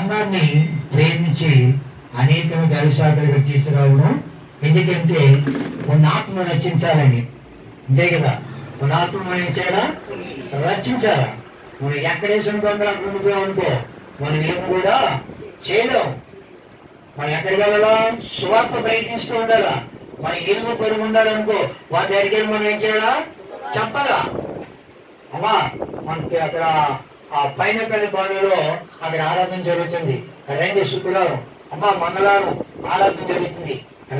సంఘాన్ని ప్రేమించి అనేక దర్శకులుగా తీసుకురావడం, ఎందుకంటే ఉన్న ఆత్మ రచించాలని. అంతే కదా, మన ఆత్మ మనం ఏం చేయాలా? రచించాలా. మనం ఎక్కడేసిన దొంగలు అక్కడ ఉండిపోయామనుకో మనం ఏమి కూడా చేయలేం. మనం ఎక్కడికి వెళ్ళాలా? సువార్త ప్రయత్నిస్తూ ఉండాలా. మన ఎరుగు పొరుగు ఉండాలనుకో వాటి దగ్గరికి వెళ్ళి మనం ఏం చేయాలా? చెప్పాలా. అమ్మా మనకి అక్కడ ఆ పైన పల్లి బావిలో అక్కడ ఆరాధన జరుగుతుంది, రండి. శుక్రవారం అమ్మా మంగళవారం ఆరాధన జరుగుతుంది,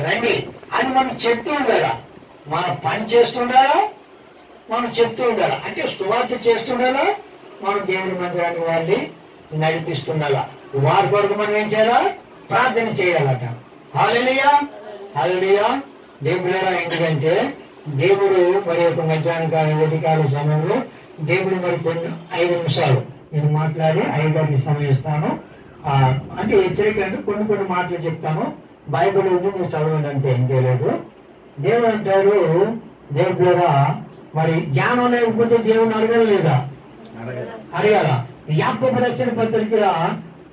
రండి అని మనం చెప్తూ ఉండాలా. మనం పని చేస్తుండాలా, మనం చెప్తూ ఉండాలా. అంటే సువార్త చేస్తుండాలా, మనం దేవుడి మందిరానికి వాళ్ళని నడిపిస్తుండాలా. వారి కొరకు మనం ఏం చేయాలా? ప్రార్థన చేయాలట. హల్లెలూయా, హల్లెలూయా. దేవుడా, ఎందుకంటే దేవుడు మరి ఒక మధ్యాహ్న ఉదయకాల సమయంలో దేవుడు మరి కొన్ని 5 నిమిషాలు నేను మాట్లాడి 5 సమయం ఇస్తాను. అంటే హెచ్చరిక అంటే కొన్ని మాటలు చెప్తాను. బైబిల్ ఉంది, మీరు చదవండి, అంతే, ఏం చేయలేదు. దేవుడు అంటారు, దేవుడా మరి జ్ఞానం లేకపోతే దేవుడిని అడగలేదా? అడగాల. యాకోబు రాసిన పత్రికలో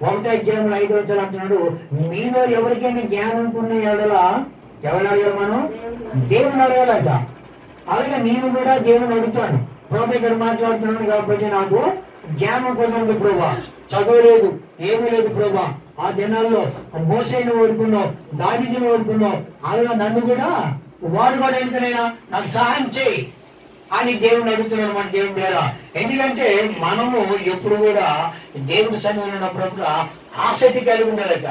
1:5 అంటున్నాడు, మీలో ఎవరికైనా జ్ఞానం ఉన్న ఎడలా ఎవరిని అడగాలి? మనం దేవుని అడగాలట. అలాగే నేను కూడా దేవుని అడుగుతాను. ప్రభు ఇక్కడ మాట్లాడుతున్నాను కాబట్టి నాకు జ్ఞానం పొందింది ప్రభా, చదవలేదు, ఏమీ లేదు ప్రభా. ఆ దినాల్లో మోసేని ఓడుకున్నావు, దావీదుని ఓడుకున్నావు, అలాగే నన్ను కూడా వాడుకోవడం ఎందుకనైనా నాకు సహాయం చేయి అని దేవుని అడుగుతున్నాడు మన దేవుని ద్వారా. ఎందుకంటే మనము ఎప్పుడు కూడా దేవుడి సన్నిధిలో ఉన్నప్పుడు ఆసక్తి కలిగి ఉండాలట.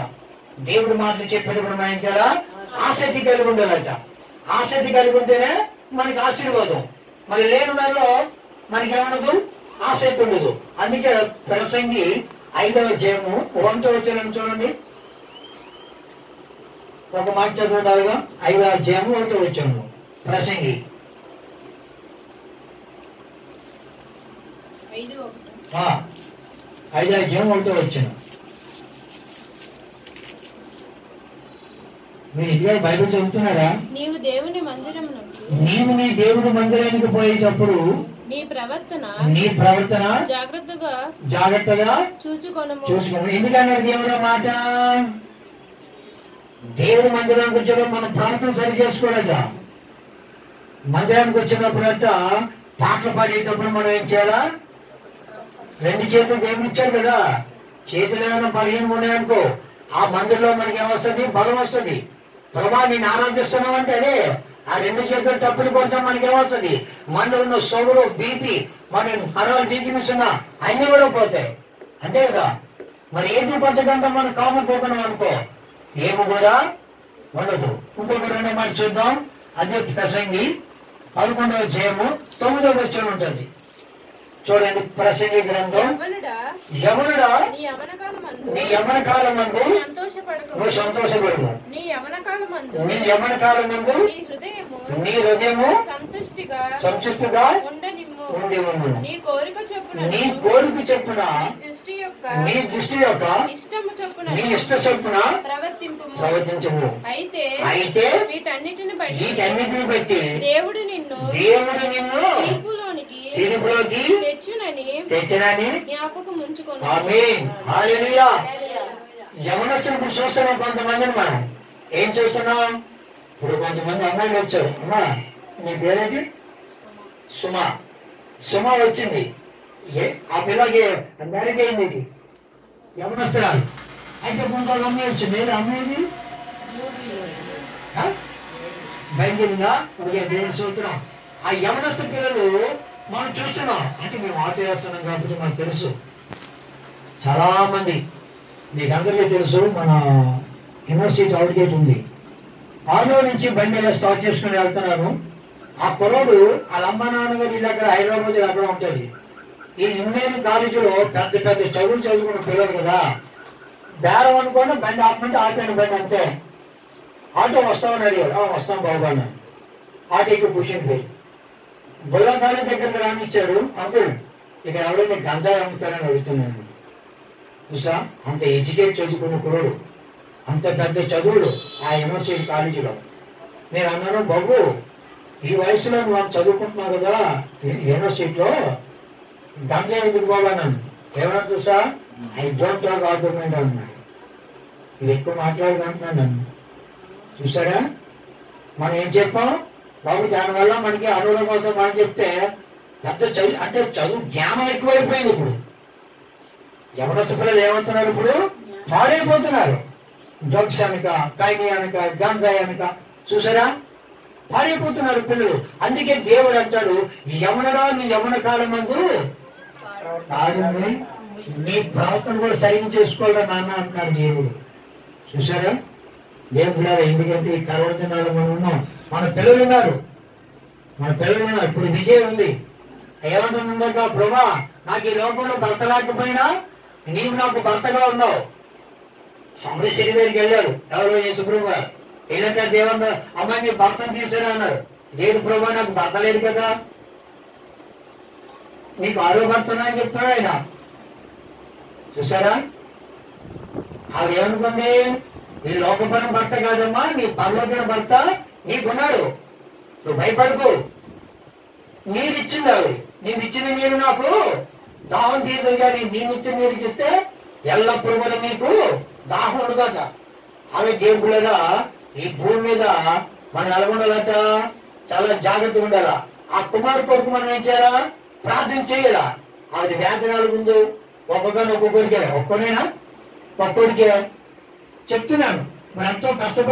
దేవుడి మాటలు చెప్పేటప్పుడు మనం ఏం చేయాలా? ఆసక్తి కలిగి ఉండాలట. ఆసక్తి కలిగి ఉంటేనే మనకి ఆశీర్వాదం. మరి లేని దానిలో మనకి ఏమనదు? ఆసక్తి ఉండదు. అందుకే ప్రసంగి 5వ అధ్యాయము 1వ వచనం చూడండి. ఒక మాట చదవడాలుగా 5వ అధ్యాయము 1వ వచనము. ప్రసంగి 5వ అధ్యాయం 1వ వచనం. మీరు ఇదిగా బైబిల్ చదువుతున్నారా? నీవు దేవుని మందిరమునకు, నీవు నీ దేవుడి మందిరానికి పోయేటప్పుడు నీ ప్రవర్తన జాగ్రత్తగా చూచుకోను. ఎందుకన్నాడు దేవుడు మాట? దేవుడి మందిరానికి వచ్చినప్పుడు మనం ప్రార్థన సరి చేసుకోవాలట. మందిరానికి వచ్చినప్పుడంట పాటలు పాడేటప్పుడు మనం ఏం చేయాలా? 2 చేతులు దేవుడు ఇచ్చాడు కదా. చేతులు ఏమైనా బలహీనంగా ఉన్నాయనుకో ఆ మందిరంలో మనకి ఏమొస్తుంది? బలం వస్తుంది. ప్రభా నేను ఆరాధిస్తున్నాం అంటే అదే. ఆ 2 చేతులు తప్పులు కొంచెం మనకి ఏమవుతుంది? మనలో ఉన్న షుగరు, బీపీ, మన అరవై వీక్నెస్ ఉన్నా అన్ని కూడా పోతాయి. అంతే కదా. మరి ఏది పట్టకుండా మనం కాము పోతున్నాం అనుకో ఏమి కూడా ఉండదు. ఇంకొక 2 మాట చూద్దాం. అదే ప్రసంగి 11వ అధ్యాయము 9వ వచనం ఉంటుంది. చూడండి, ప్రసంగి గ్రంథం. యవనుడా నీ యవన కాలమందు నువ్వు సంతోషపడము, నీ యవన కాలమందు నీ హృదయము సంతృప్తిగా ఉండివును. నీ కోరిక చొప్పున నీ దృష్టి యొక్క నీ ఇష్ట చొప్పున ప్రవర్తించము. అయితే వీటన్నిటిని బట్టి దేవుడు నిన్ను తీర్పులోకి తెచ్చునని జ్ఞాపకం ఉంచుకోను. ఆమేన్, హల్లెలూయా. యవనస్తులు చూస్తున్నాం కొంతమందిని. మనం ఏం చూస్తున్నాం? ఇప్పుడు కొంతమంది అమ్మాయిలు వచ్చారు. అమ్మా నీ పేరేంటి? సుమ వచ్చింది. ఆ పిల్లకి మ్యారేజ్ అయింది, యవనస్తురాలు. అయితే ఇంకొక అమ్మాయి వచ్చింది. ఏదో అమ్మాయిది బయలుదేరిందా? దేవుని సూత్రం. ఆ యవనస్తు పిల్లలు మనం చూస్తున్నాం. అంటే మేము ఆటో వేస్తున్నాం కాబట్టి మనకు తెలుసు. చాలా మంది మీకు అందరికీ తెలుసు, మన యూనివర్సిటీ అవుట్ గేట్ ఉంది. ఆలో నుంచి బండి ఇలా స్టార్ట్ చేసుకుని వెళ్తున్నారు. ఆ కుర్రోడు వాళ్ళ అమ్మ నాన్నగారు ఇల్లు అక్కడ హైదరాబాద్ అక్కడ ఉంటుంది. ఈ ఇంజనీరింగ్ కాలేజీలో పెద్ద పెద్ద చదువులు చదువుకున్న పిల్లలు కదా. బేరం అనుకోండి, బండి ఆపమంటే ఆపాను బండి, అంతే. ఆటో వస్తామని అడిగారు. వస్తాం బాబు అన్నాను. ఆటోకి కూర్చొని పోయి బుల్లం కాలేజ్ దగ్గరికి రానిచ్చాడు. అంకుల్ ఇక్కడ ఎవరైనా గంజాయి అమ్ముతారని అడుగుతున్నాను. చూసా, అంత ఎడ్యుకేట్ చదువుకున్న కుర్రోడు, అంత పెద్ద చదువులు ఆ యూనివర్సిటీ కాలేజీలో. నేను అన్నాను, బాబు ఈ వయసులో నువ్వు చదువుకుంటున్నావు కదా యూనివర్సిటీలో, గంజాయి ఎందుకు బాబు అన్నాను. ఏమన్నా చూసా, ఐ డోంట్ టాక్ ఆర్గ్యుమెంట్ అన్నాడు. ఇది ఎక్కువ మాట్లాడుకుంటున్నాను నన్ను చూసారా. మనం ఏం చెప్పాం బాబు, దానివల్ల మనకి అడవుల కోసం మనం చెప్తే పెద్ద చదువు అంటే చదువు జ్ఞానం ఎక్కువైపోయింది. ఇప్పుడు ఎవరొచ్చ పిల్లలు ఏమవుతున్నారు, ఇప్పుడు పాడైపోతున్నారు. డ్రగ్స్ అనక, కాయినీ అనక, గాంజాయి అనక, చూసారా పాడైపోతున్నారు పిల్లలు. అందుకే దేవుడు అంటాడు, యవనడా నీ యవన కాలం మందు తాగుని నీ ప్రవర్తన కూడా సరిగ్గా చేసుకోవాలని నాన్న అంటున్నాడు దేవుడు. చూసారా దేవుడు. ఎందుకంటే ఈ కరోనా దినాలు మనం ఉన్నాం, మన పిల్లలు ఉన్నారు. ఇప్పుడు విజయం ఉంది. ఏమంటుందాక, ప్రభా నాకు ఈ లోకంలో భర్త లేకపోయినా నీవు నాకు భర్తగా ఉన్నావు. సమరేశ్వరి దగ్గరికి వెళ్ళాడు ఎవరో యేసుప్రభు గారు. వెళ్ళాక దేవుడు అమ్మాయి నీ భర్తను తీసుకురా అన్నారు. దేవుడు ప్రభా నాకు భర్త లేడు కదా, నీకు ఆరో భర్త అని చెప్తాడు ఆయన. చూసారా ఆవిడ ఏమనుకుంది, ఈ లోకపరం భర్త కాదమ్మా, నీ పరలోకన భర్త నీకున్నాడు, నువ్వు భయపడకు. నీరు ఇచ్చింది ఆవిడ. నేను ఇచ్చిన నీరు నాకు దాహం తీరుతుంది, కానీ నేను ఇచ్చిన నీరు ఇస్తే ఎల్లప్పుడూ కూడా నీకు దాహం ఉండదట. ఆమె దేవుళ్ళగా ఈ భూమి మీద మనం ఎలా ఉండాలట, చాలా జాగ్రత్తగా ఉండాలా. ఆ కుమారు కొడుకు మనం ఏం చేయాలా, ప్రార్థన చేయాలా. ఆవిడ వేతనాలు ముందు ఒక్కొక్కరిని ఒక్కొక్కడికే, ఒక్కొక్కడైనా ఒక్కొక్కడికే చెప్తున్నాను. మనం ఎంతో కష్టపడి